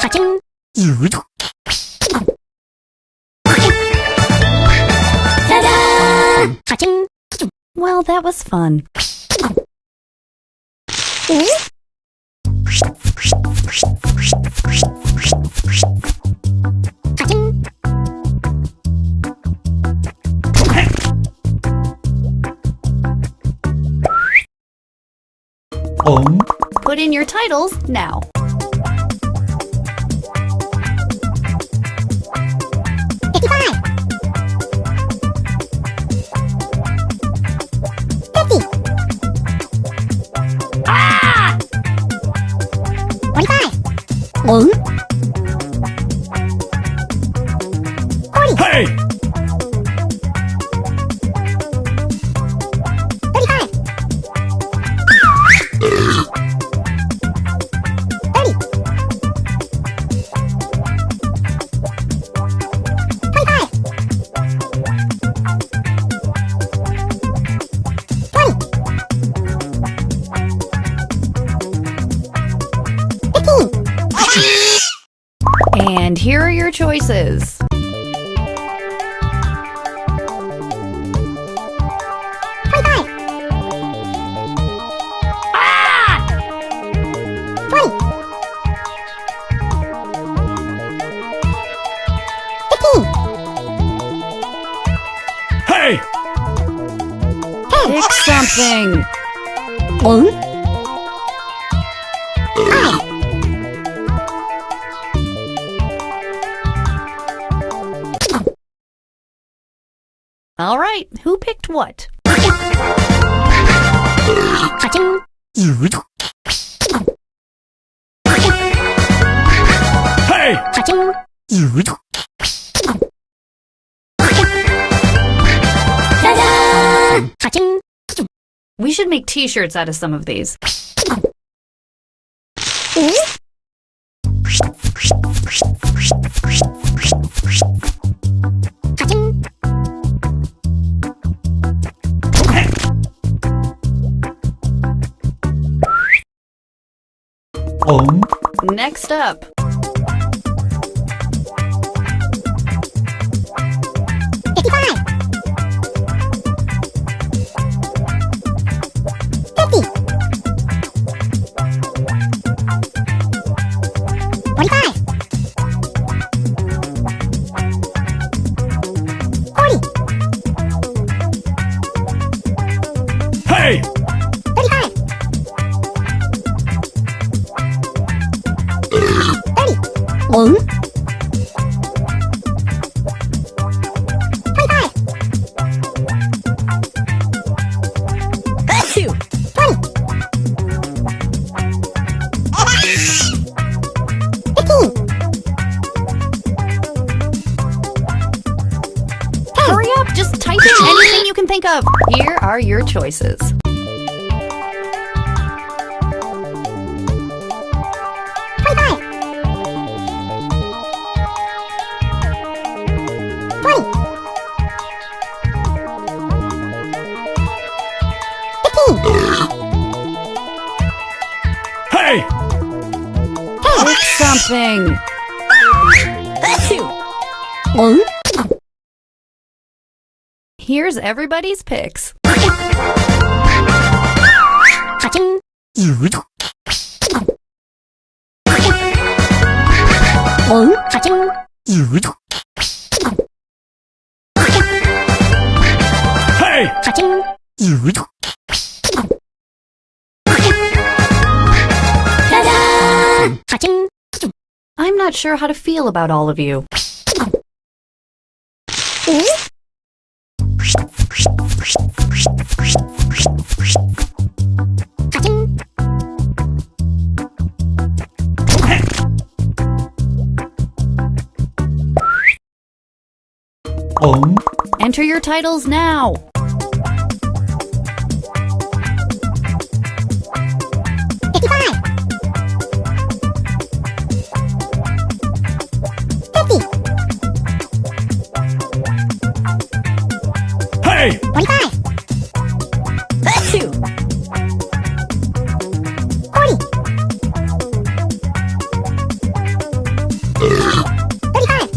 Speaker 2: Ka-ching. Ka-ching. Ta-da! Ka-ching.
Speaker 1: Well, that was fun.
Speaker 2: Ka-ching.
Speaker 1: Put in your titles now.
Speaker 2: 55. 50. 45. 40.
Speaker 3: Hey!
Speaker 2: 35. 30. 25. 20. 15.
Speaker 1: And here are your choices.
Speaker 2: 25. 20. 15.
Speaker 3: Hey!
Speaker 2: 10.
Speaker 1: Pick something.
Speaker 2: 5.
Speaker 1: All right, who picked what?
Speaker 2: Ka-ching.
Speaker 3: Hey!
Speaker 2: Ka-ching. Ta-da! Ka-ching.
Speaker 1: We should make t-shirts out of some of these.
Speaker 2: Ka-ching.
Speaker 1: Next up.
Speaker 3: Hey!
Speaker 2: 1. 25. 15.
Speaker 1: Hurry up, just type in anything you can think of. Here are your choices.
Speaker 2: 25. 20. 15.
Speaker 3: Hey!
Speaker 1: Pick something.
Speaker 2: 1.
Speaker 1: Here's everybody's picks.
Speaker 2: Cha-ching. 1. Cha-ching.
Speaker 3: Hey!
Speaker 2: Cha-ching. Ta-da! Cha-ching.
Speaker 1: I'm not sure how to feel about all of you.
Speaker 2: Cha-ching.
Speaker 1: Enter your titles now.
Speaker 2: 55. 50.
Speaker 3: Hey!
Speaker 2: 25. 40. 35.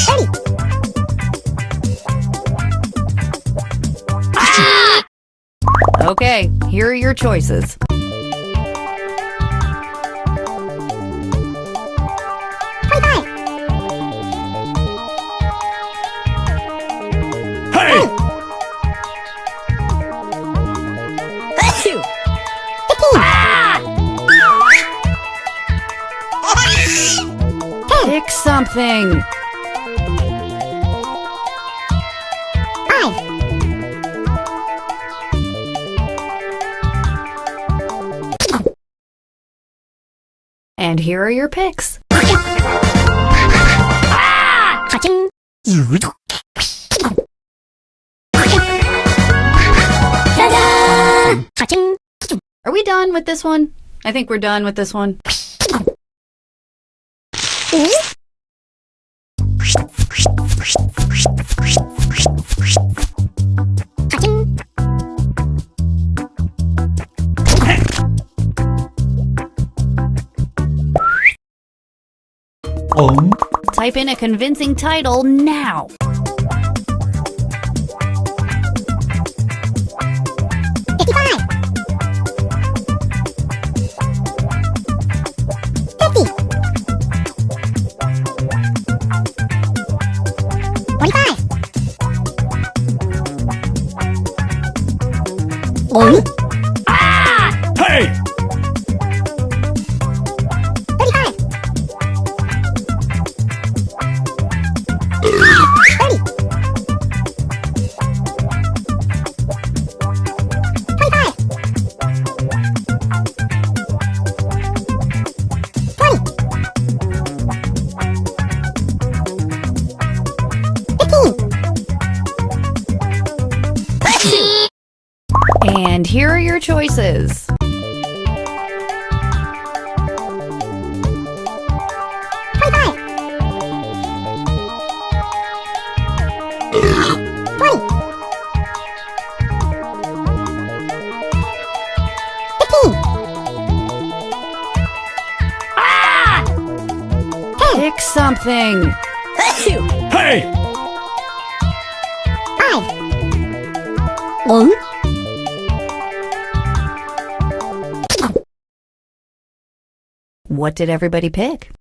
Speaker 2: 30.
Speaker 1: Okay, here are your choices.
Speaker 2: 25.
Speaker 3: Hey!
Speaker 2: 15.
Speaker 1: Pick something.
Speaker 2: 5.
Speaker 1: And here are your picks.
Speaker 2: Cha-ching. Ta-da! Cha-ching.
Speaker 1: Are we done with this one? I think we're done with this one.
Speaker 2: Cha-ching.
Speaker 1: Type in a convincing title now.
Speaker 2: 55. 50. 45. 1.
Speaker 3: Hey!
Speaker 2: 35. 30. 25. 20. 15.
Speaker 1: And here are your choices.
Speaker 2: 25. 20.
Speaker 1: thing.
Speaker 3: Hey!
Speaker 2: 5.
Speaker 1: What did everybody pick?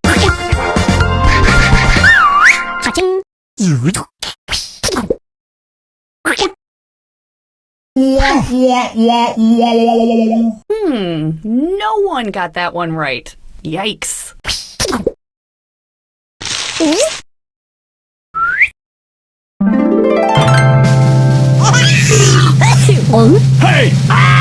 Speaker 1: No one got that one right. Yikes.
Speaker 3: Hey!